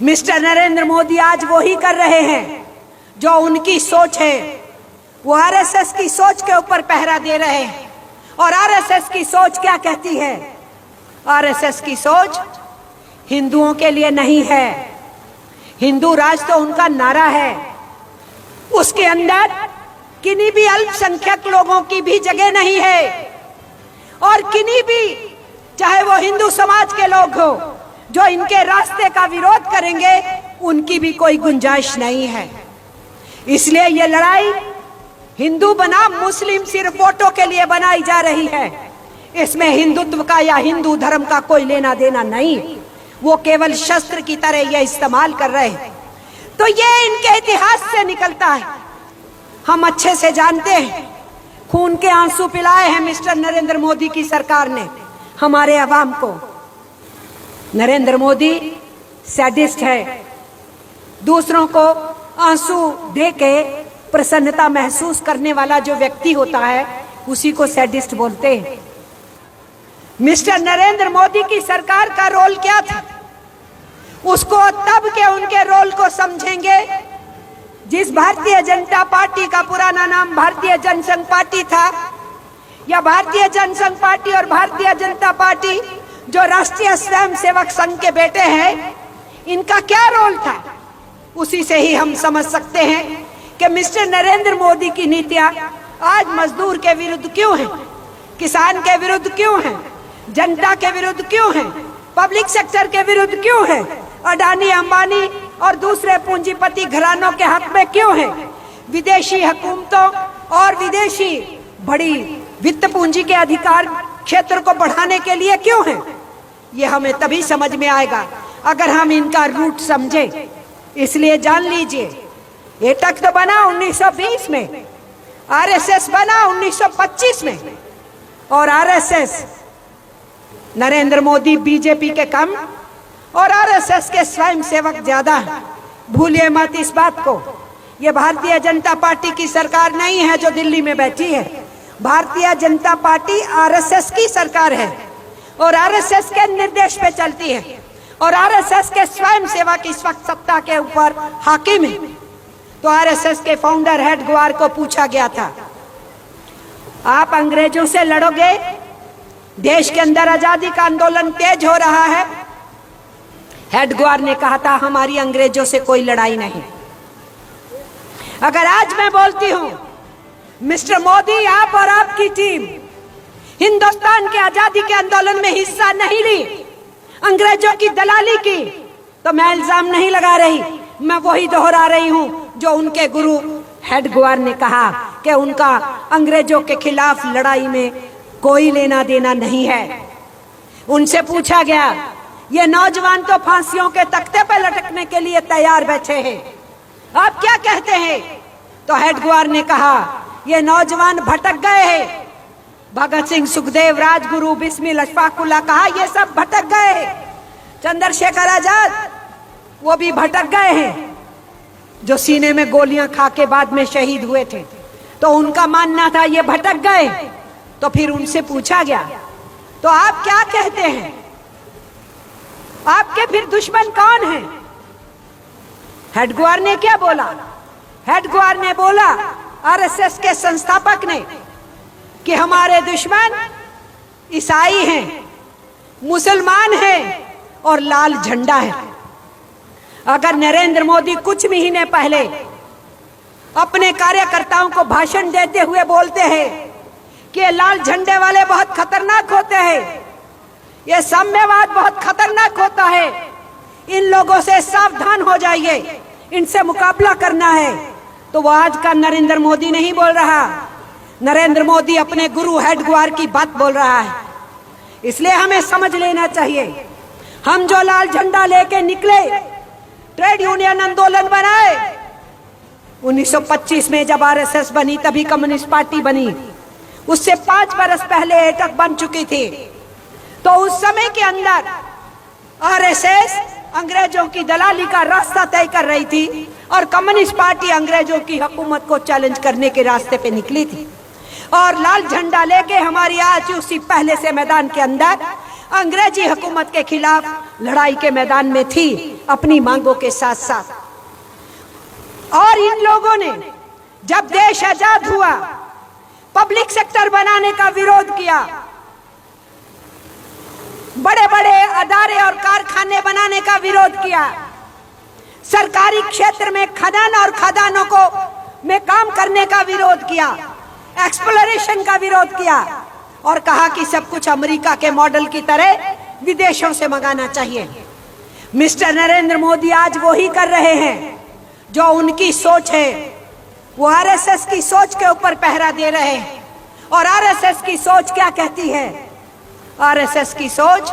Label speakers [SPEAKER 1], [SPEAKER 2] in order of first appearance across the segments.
[SPEAKER 1] Mister Narendra Modi आज वो ही कर रहे हैं जो उनकी सोच है। वो आरएसएस की सोच के ऊपर पहरा दे रहे हैं। और आरएसएस की सोच क्या कहती है? आरएसएस की सोच हिंदुओं के लिए नहीं है। हिंदू राज तो उनका नारा है, उसके अंदर किन्हीं भी अल्पसंख्यक लोगों की भी जगह नहीं है। और किन्हीं भी, चाहे वो हिंदू समाज के लोग हो, जो इनके रास्ते का विरोध करेंगे, उनकी भी कोई गुंजाइश नहीं है। इसलिए ये लड़ाई हिंदू बनाम मुस्लिम सिर्फ वोटों के लिए बनाई जा रही है। इसमें हिंदुत्व का या हिंदू धर्म का कोई लेना देना नहीं। वो केवल शस्त्र की तरह ये इस्तेमाल कर रहे हैं। तो ये इनके इतिहास से निकलता है। हम अच्छे से जानते हैं, खून के आंसू पिलाए हैं मिस्टर नरेंद्र मोदी की सरकार ने हमारे अवाम को। नरेंद्र मोदी सैडिस्ट है। दूसरों को आंसू देके प्रसन्नता महसूस करने वाला जो व्यक्ति होता है, उसी को सैडिस्ट बोलते हैं। मिस्टर नरेंद्र मोदी की सरकार का रोल क्या था? उसको तब के उनके रोल को समझेंगे जिस भारतीय जनता पार्टी का पुराना नाम भारतीय जनसंघ पार्टी था, या भारतीय जनसंघ पार्टी और भारतीय जनता पार्टी जो राष्ट्रीय स्वयंसेवक संघ के बेटे हैं, इनका क्या रोल था। उसी से ही हम समझ सकते हैं कि मिस्टर नरेंद्र मोदी की नीतियां आज मजदूर के विरुद्ध क्यों हैं, किसान के विरुद्ध क्यों हैं, जनता के विरुद्ध क्यों हैं, पब्लिक सेक्टर के विरुद्ध क्यों हैं, अडानी अंबानी और दूसरे पूंजीपति घरानों के हक में क्यों हैं, विदेशी हुकूमतों और विदेशी बड़ी वित्त पूंजी के अधिकार क्षेत्र को बढ़ाने के लिए क्यों हैं। ये हमें तभी समझ में आएगा अगर हम इनका रूट समझे। इसलिए जान लीजिए, ये तख्त बना 1920 में, आरएसएस बना 1925 में, और आरएसएस नरेंद्र मोदी बीजेपी के कम और आरएसएस के स्वयंसेवक ज्यादा। भूलिए मत इस बात को। ये भारतीय जनता पार्टी की सरकार नहीं है जो दिल्ली में बैठी है। भारतीय जनता पार्टी आरएसएस की सरकार है और आरएसएस के निर्देश पे चलती है। और आरएसएस के स्वयंसेवक इस वक्त सत्ता के ऊपर हाकिम है। तो आरएसएस के फाउंडर हेडगेवार को पूछा गया था, आप अंग्रेजों से लड़ोगे? देश के अंदर आजादी का आंदोलन तेज हो रहा है। हेडगेवार ने कहा था, हमारी अंग्रेजों से कोई लड़ाई नहीं। अगर आज मैं बोलती हूं, मिस्टर मोदी, आप और आपकी टीम हिंदुस्तान के आजादी के आंदोलन में हिस्सा नहीं ली, अंग्रेजों की दलाली की, तो मैं इल्जाम नहीं लगा रही, मैं वही दोहरा रही हूं जो उनके गुरु हेडगेवार ने कहा कि उनका अंग्रेजों के खिलाफ लड़ाई में कोई लेना देना नहीं है। उनसे पूछा गया, ये नौजवान तो फांसियों के तख्ते पर लटकने के लिए तैयार बैठे हैं, आप क्या कहते हैं? तो हेडगेवार ने कहा, ये नौजवान भटक गए हैं। भगत सिंह, सुखदेव, राजगुरु, बिस्मिल, अशफाकुल्लाह कहा, ये सब भटक गए हैं। चंद्रशेखर आजाद, वो भी भटक गए हैं, जो सीने में गोलियां खा के बाद में शहीद हुए थे। तो उनका मानना था ये भटक गए। तो फिर उनसे पूछा गया, तो आप क्या कहते हैं, आपके फिर दुश्मन कौन हैं? हेडगेवार ने क्या बोला? हेडगेवार ने बोला, आरएसएस के संस्थापक ने, कि हमारे दुश्मन ईसाई हैं, मुसलमान हैं और लाल झंडा है। अगर नरेंद्र मोदी कुछ महीने पहले अपने कार्यकर्ताओं को भाषण देते हुए बोलते हैं कि लाल झंडे वाले बहुत खतरनाक होते हैं, ये साम्यवाद बहुत खतरनाक होता है, इन लोगों से सावधान हो जाइए, इनसे मुकाबला करना है, तो वो आज का नरेंद्र मोदी नहीं बोल रहा। नरेंद्र मोदी अपने गुरु हेडगेवार की बात बोल रहा है। इसलिए हमें समझ लेना चाहिए, हम जो लाल झंडा लेके निकले, ट्रेड यूनियन आंदोलन बनाए, 1925 में जब आरएसएस बनी तभी कम्युनिस्ट पार्टी बनी, उससे 5 बरस पहले एटक बन चुकी थी। तो उस समय के अंदर आरएसएस अंग्रेजों की दलाली का रास्ता तय कर रही थी और कम्युनिस्ट पार्टी अंग्रेजों की हुकूमत को चैलेंज करने के रास्ते पे निकली थी। और लाल झंडा लेके हमारी आज उसी पहले से मैदान के अंदर अंग्रेजी हुकूमत के खिलाफ लड़ाई के मैदान में थी। अपनी मांगों के साथ साथ। और इन लोगों ने जब देश आजाद हुआ पब्लिक सेक्टर बनाने का विरोध किया, बड़े बड़े अदारे और कारखाने बनाने का विरोध किया, सरकारी क्षेत्र में खदान और खदानों को में काम करने का विरोध किया, एक्सप्लोरेशन का विरोध किया और कहा कि सब कुछ अमेरिका के मॉडल की तरह विदेशों से मंगाना चाहिए। मिस्टर नरेंद्र मोदी आज वो ही कर रहे हैं जो उनकी सोच है। वो आरएसएस की सोच के ऊपर पहरा दे रहे हैं। और आरएसएस की सोच क्या कहती है? आरएसएस की सोच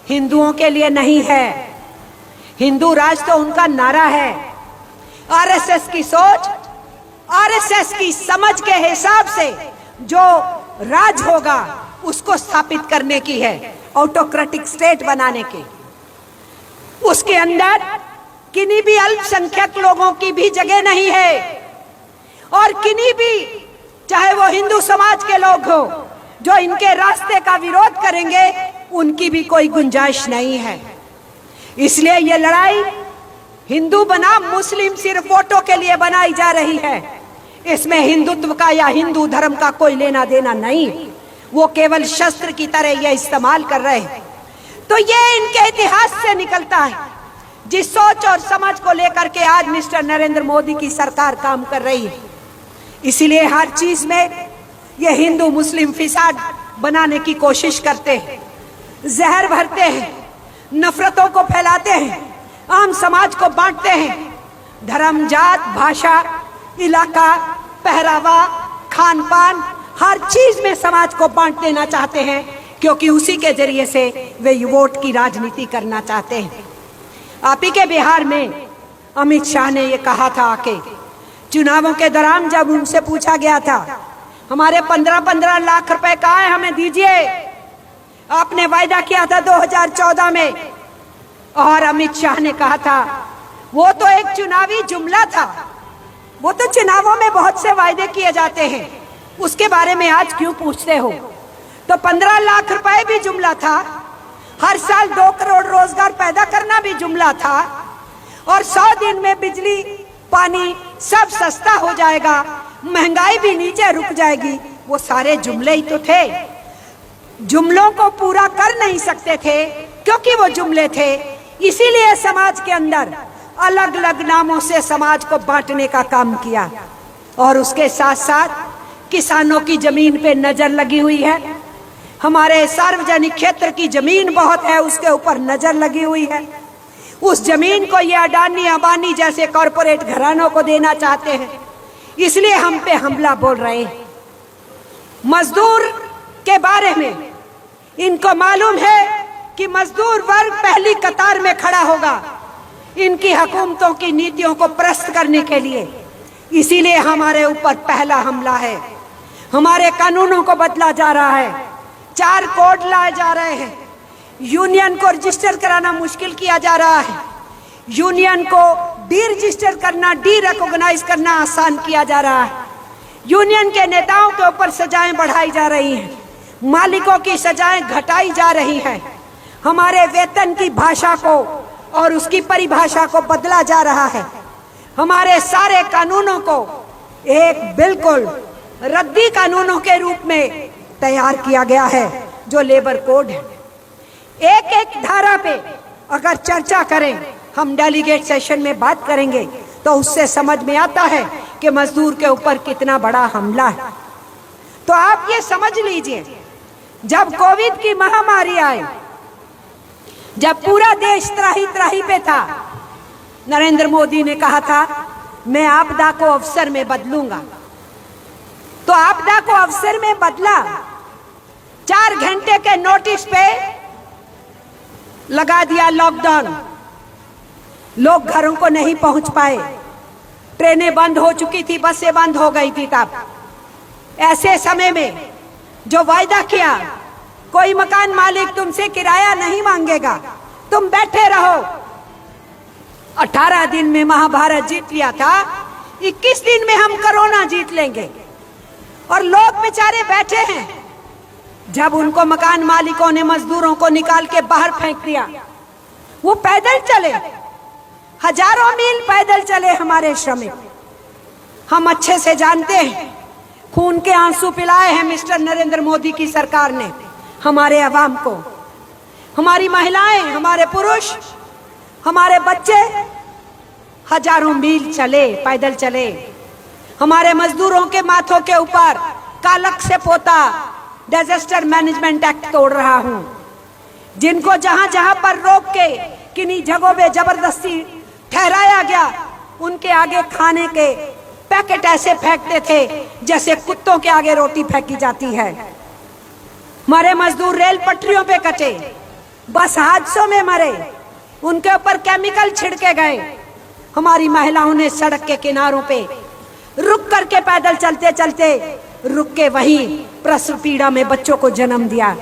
[SPEAKER 1] हिंदुओं के लिए नहीं है, हिंदू राज तो उनका नारा है। आरएसएस की सोच, आरएसएस की समझ के हिसाब से जो राज होगा उसको स्थापित करने की है, ऑटोक्रेटिक स्टेट बनाने की। उसके अंदर किन्हीं भी अल्पसंख्यक लोगों की भी जगह नहीं है और किन्हीं भी, चाहे वो हिंदू समाज के लोग हो जो इनके रास्ते का विरोध करेंगे, उनकी भी कोई गुंजाइश नहीं है। इसलिए ये लड़ाई हिंदू बनाम मुस्लिम सिर्फ वोटों के लिए बनाई जा रही है। इसमें हिंदुत्व का या हिंदू धर्म का कोई लेना देना नहीं। वो केवल शस्त्र की तरह ये इस्तेमाल कर रहे हैं। तो ये इनके इतिहास से निकलता है, जिस सोच और समझ को लेकर के आज मिस्टर नरेंद्र मोदी की सरकार काम कर रही है। इसीलिए हर चीज में ये हिंदू मुस्लिम फिसाद बनाने की कोशिश करते हैं, जहर भरते हैं, नफरतों को फैलाते हैं, आम समाज को बांटते हैं। धर्म, जात, भाषा, इलाका, पहरावा, खान पान, हर चीज में समाज को बांट देना चाहते हैं, क्योंकि उसी के जरिए से वे वोट की राजनीति करना चाहते हैं। आप ही के बिहार में अमित शाह ने ये कहा था आके चुनावों के दौरान, जब उनसे पूछा गया था हमारे 15-15 लाख रुपए कहाँ है, हमें दीजिए, आपने वायदा किया था 2014 में। और अमित शाह ने कहा था वो तो एक चुनावी जुमला था, वो तो चुनावों में बहुत से वायदे किए जाते हैं, उसके बारे में आज क्यों पूछते हो? तो 15 लाख रुपए भी जुमला था, हर साल 2 करोड़ रोजगार पैदा करना भी जुमला था, और 100 दिन में बिजली पानी सब सस्ता हो जाएगा, महंगाई भी नीचे रुक जाएगी। वो सारे जुमले ही तो थे। जुमलों को पूरा कर नहीं सकते थे क्योंकि वो जुमले थे। इसीलिए समाज के अंदर अलग अलग नामों से समाज को बांटने का काम किया। और उसके साथ साथ किसानों की जमीन पे नजर लगी हुई है, हमारे सार्वजनिक क्षेत्र की जमीन बहुत है, उसके ऊपर नजर लगी हुई है। उस जमीन को ये अडानी अंबानी जैसे कॉरपोरेट घरानों को देना चाहते हैं, इसलिए हम पे हमला बोल रहे हैं। मजदूर के बारे में इनको मालूम है कि मजदूर वर्ग पहली कतार में खड़ा होगा इनकी हुकूमतों की नीतियों को प्रस्त करने के लिए। इसीलिए हमारे ऊपर पहला हमला है। हमारे कानूनों को बदला जा रहा है, 4 कोड लाए जा रहे हैं, यूनियन को रजिस्टर कराना मुश्किल किया जा रहा है, यूनियन को डी रजिस्टर करना, डी रिकॉग्नाइज करना आसान किया जा रहा है, यूनियन के नेताओं के ऊपर सजाएं बढ़ाई जा रही हैं, मालिकों की सजाएं घटाई जा रही हैं, हमारे वेतन की भाषा को और उसकी परिभाषा को बदला जा रहा है, हमारे सारे कानूनों को एक बिल्कुल रद्दी कानूनों के रूप में तैयार किया गया है जो लेबर कोड है। एक एक धारा पे अगर चर्चा करें, हम डेलीगेट सेशन में बात करेंगे, तो उससे समझ में आता है कि मजदूर के ऊपर कितना बड़ा हमला है। तो आप ये समझ लीजिए, जब कोविड की महामारी आई, जब पूरा देश त्राही त्राही पे था, नरेंद्र मोदी ने कहा था मैं आपदा को अवसर में बदलूंगा। तो आपदा को अवसर में बदला, 4 घंटे के नोटिस पे लगा दिया लॉकडाउन। लोग घरों को नहीं पहुंच पाए, ट्रेनें बंद हो चुकी थी, बसें बंद हो गई थी। तब ऐसे समय में जो वायदा किया, कोई मकान मालिक तुमसे किराया नहीं मांगेगा, तुम बैठे रहो। 18 दिन में महाभारत जीत लिया था, 21 दिन में हम कोरोना जीत लेंगे। और लोग बेचारे बैठे हैं। जब उनको मकान मालिकों ने मजदूरों को निकाल के बाहर फेंक दिया, वो पैदल चले, हजारों मील पैदल चले हमारे श्रमिक। हम अच्छे से जानते हैं खून के आंसू पिलाए हैं मिस्टर नरेंद्र मोदी की सरकार ने हमारे अवाम को। हमारी महिलाएं, हमारे पुरुष, हमारे बच्चे हजारों मील चले, पैदल चले। हमारे मजदूरों के माथों के ऊपर कालक से पोता डिजास्टर मैनेजमेंट एक्ट तोड़ रहा हूं, जिनको जहां जहां पर रोक के किन्हीं जगहों पे जबरदस्ती ठहराया गया, उनके आगे खाने के पैकेट ऐसे फेंकते थे जैसे कुत्तों के आगे रोटी फेंकी जाती है। हमारे मजदूर रेल पटरियों पे कटे, बस हादसों में मरे, उनके ऊपर केमिकल छिड़के गए। हमारी महिलाओं ने सड़क के किनारों पे रुक करके पैदल चलते चलते रुक के वहीं प्रसव पीड़ा में बच्चों को जन्म दिया।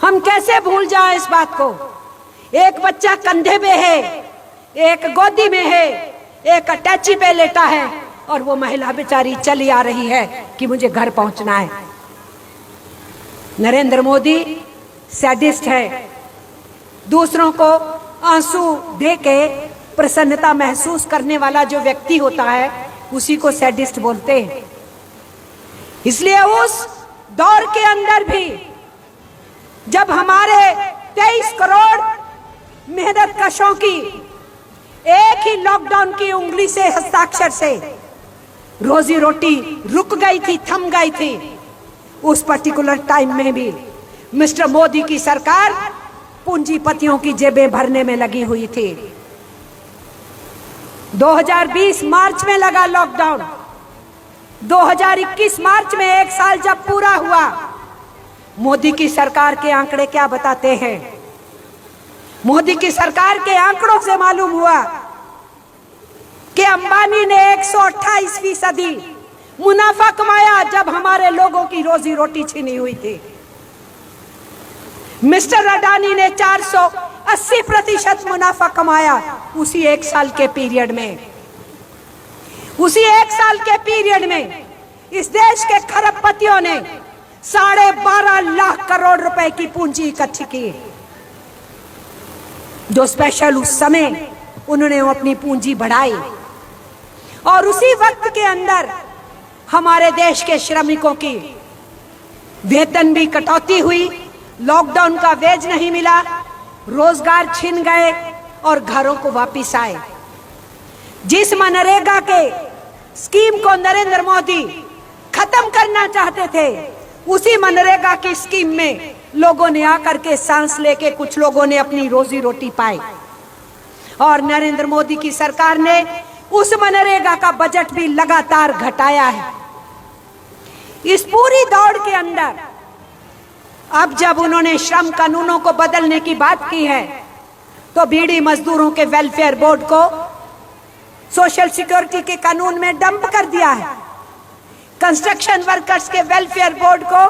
[SPEAKER 1] हम कैसे भूल जाएं इस बात को। एक बच्चा कंधे पे है, एक गोदी में है, एक अटैची पे लेटा है, और वो महिला बेचारी चली आ रही है कि मुझे घर पहुंचना है। नरेंद्र मोदी सैडिस्ट है। दूसरों को आंसू दे के प्रसन्नता महसूस करने वाला जो व्यक्ति होता है उसी को सैडिस्ट बोलते हैं। इसलिए उस दौर के अंदर भी जब हमारे 23 करोड़ मेहनत कशों की एक ही लॉकडाउन की उंगली से, हस्ताक्षर से रोजी रोटी रुक गई थी, थम गई थी, उस पर्टिकुलर टाइम में भी मिस्टर मोदी की सरकार पूंजीपतियों की जेबें भरने में लगी हुई थी। 2020 मार्च में लगा लॉकडाउन। 2021 मार्च में एक साल जब पूरा हुआ, मोदी की सरकार के आंकड़े क्या बताते हैं? मोदी की सरकार के आंकड़ों से मालूम हुआ कि अंबानी ने 128% मुनाफा कमाया जब हमारे लोगों की रोजी रोटी छीनी हुई थी। मिस्टर अडानी ने 480% मुनाफा कमाया उसी एक साल के पीरियड में। उसी एक साल के पीरियड में इस देश के खरबपतियों ने 12.5 लाख करोड़ रुपए की पूंजी इकट्ठी की, जो स्पेशल उस समय उन्होंने अपनी पूंजी बढ़ाई। और उसी वक्त के अंदर हमारे देश के श्रमिकों की वेतन भी कटौती हुई, लॉकडाउन का वेज नहीं मिला, रोजगार छिन गए और घरों को वापिस आए। जिस मनरेगा के स्कीम को नरेंद्र मोदी खत्म करना चाहते थे, उसी मनरेगा की स्कीम में लोगों ने आकर के सांस लेके कुछ लोगों ने अपनी रोजी रोटी पाई। और नरेंद्र मोदी की सरकार ने उस मनरेगा का बजट भी लगातार घटाया है। इस पूरी दौड़ के अंदर अब जब उन्होंने श्रम कानूनों को बदलने की बात की है, तो बीड़ी मजदूरों के वेलफेयर बोर्ड को सोशल सिक्योरिटी के कानून में डंप कर दिया है। कंस्ट्रक्शन वर्कर्स के वेलफेयर बोर्ड को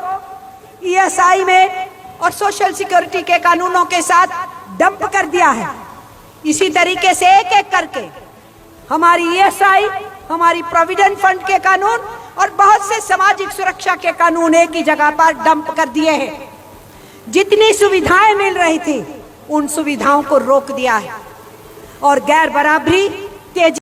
[SPEAKER 1] ईएसआई में और सोशल सिक्योरिटी के कानूनों के साथ डंप कर दिया है। इसी तरीके से एक एक करके हमारी ईएसआई, हमारी प्रोविडेंट फंड के कानून और बहुत से सामाजिक सुरक्षा के कानून एक ही जगह पर डंप कर दिए हैं। जितनी सुविधाएं मिल रही थी उन सुविधाओं को रोक दिया है और गैर बराबरी, तेजी